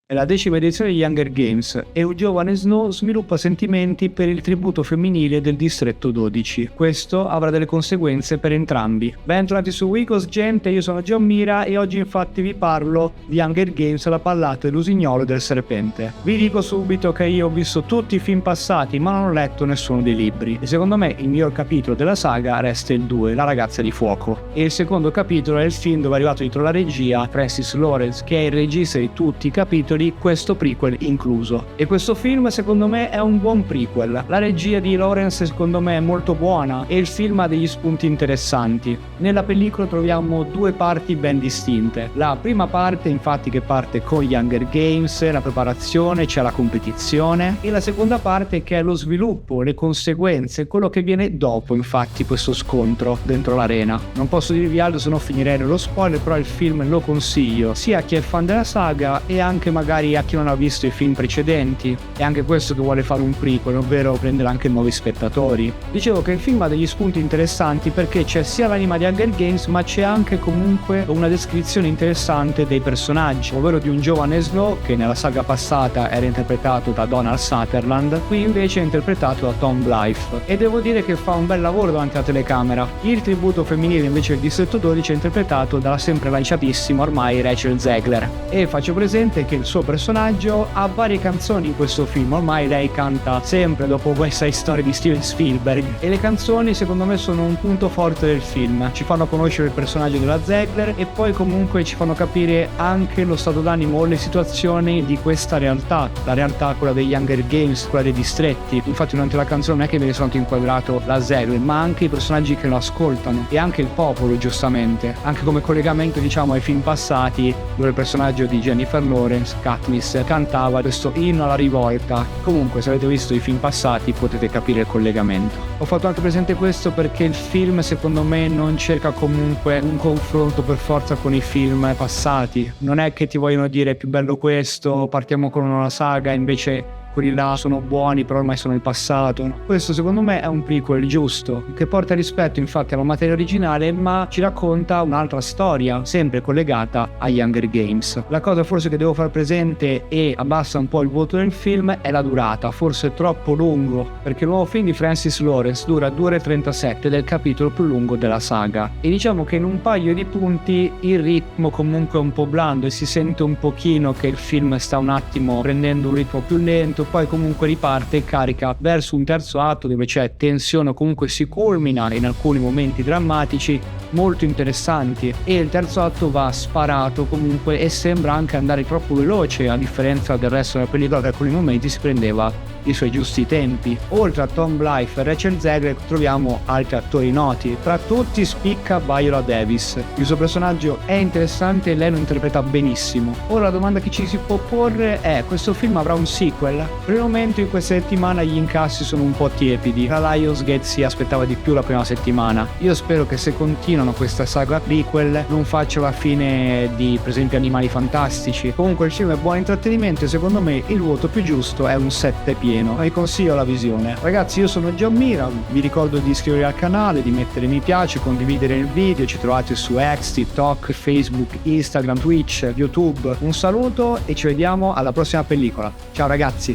È la 10ª edizione di Hunger Games e un giovane Snow sviluppa sentimenti per il tributo femminile del distretto 12. Questo avrà delle conseguenze per entrambi. Bentornati su Wikos, gente, io sono John Mira e oggi infatti vi parlo di Hunger Games, la pallata dell'usignolo e del serpente. Vi dico subito che io ho visto tutti i film passati ma non ho letto nessuno dei libri e secondo me il miglior capitolo della saga resta il 2, La ragazza di fuoco. E il secondo capitolo è il film dove è arrivato dietro la regia Francis Lawrence, che è il regista di tutti i capitoli, questo prequel incluso. E questo film secondo me è un buon prequel. La regia di Lawrence secondo me è molto buona e il film ha degli spunti interessanti. Nella pellicola troviamo due parti ben distinte. La prima parte infatti che parte con gli Hunger Games, la preparazione, c'è la competizione, e la seconda parte che è lo sviluppo, le conseguenze, quello che viene dopo infatti questo scontro dentro l'arena. Non posso dirvi altro se no finirei nello spoiler, però il film lo consiglio sia a chi è fan della saga e anche magari a chi non ha visto i film precedenti, e anche questo che vuole fare un prequel, ovvero prendere anche nuovi spettatori. Dicevo che il film ha degli spunti interessanti perché c'è sia l'anima di Hunger Games ma c'è anche comunque una descrizione interessante dei personaggi, ovvero di un giovane Snow che nella saga passata era interpretato da Donald Sutherland, qui invece è interpretato da Tom Blythe, e devo dire che fa un bel lavoro davanti alla telecamera. Il tributo femminile invece del distretto 12 è interpretato dalla sempre lanciatissima ormai Rachel Zegler, e faccio presente che il suo personaggio ha varie canzoni in questo film. Ormai lei canta sempre dopo questa storia di Steven Spielberg e le canzoni secondo me sono un punto forte del film, ci fanno conoscere il personaggio della Zegler e poi comunque ci fanno capire anche lo stato d'animo o le situazioni di questa realtà, la realtà quella degli Hunger Games, quella dei distretti. Infatti durante la canzone non è che viene soltanto inquadrato la Zegler ma anche i personaggi che lo ascoltano e anche il popolo, giustamente, anche come collegamento diciamo ai film passati dove il personaggio di Jennifer Lawrence, Katniss, cantava questo inno alla rivolta. Comunque se avete visto i film passati potete capire il collegamento. Ho fatto anche presente questo perché il film secondo me non cerca comunque un confronto per forza con i film passati, non è che ti vogliono dire è più bello questo, partiamo con una saga invece quelli là sono buoni però ormai sono il passato. Questo secondo me è un prequel giusto che porta rispetto infatti alla materia originale ma ci racconta un'altra storia sempre collegata agli Hunger Games. La cosa forse che devo far presente e abbassa un po' il voto del film è la durata, forse è troppo lungo perché il nuovo film di Francis Lawrence dura 2 ore e 37 del capitolo più lungo della saga e diciamo che in un paio di punti il ritmo comunque è un po' blando e si sente un pochino che il film sta un attimo prendendo un ritmo più lento, poi comunque riparte e carica verso un terzo atto dove c'è tensione o comunque si culmina in alcuni momenti drammatici molto interessanti e il terzo atto va sparato comunque e sembra anche andare troppo veloce a differenza del resto della pellicola che in alcuni momenti si prendeva i suoi giusti tempi. Oltre a Tom Blythe e Rachel Zegler troviamo altri attori noti, tra tutti spicca Viola Davis. Il suo personaggio è interessante e lei lo interpreta benissimo. Ora la domanda che ci si può porre è: questo film avrà un sequel? Per il momento in questa settimana gli incassi sono un po' tiepidi, la Lionsgate si aspettava di più la prima settimana. Io spero che se continuano questa saga prequel non faccia la fine di per esempio Animali Fantastici. Comunque il film è buon intrattenimento e secondo me il voto più giusto è un 7 pieno. Vi consiglio la visione. Ragazzi, io sono John Mira, vi ricordo di iscrivervi al canale, di mettere mi piace, condividere il video, ci trovate su X, TikTok, Facebook, Instagram, Twitch, YouTube. Un saluto e ci vediamo alla prossima pellicola. Ciao ragazzi!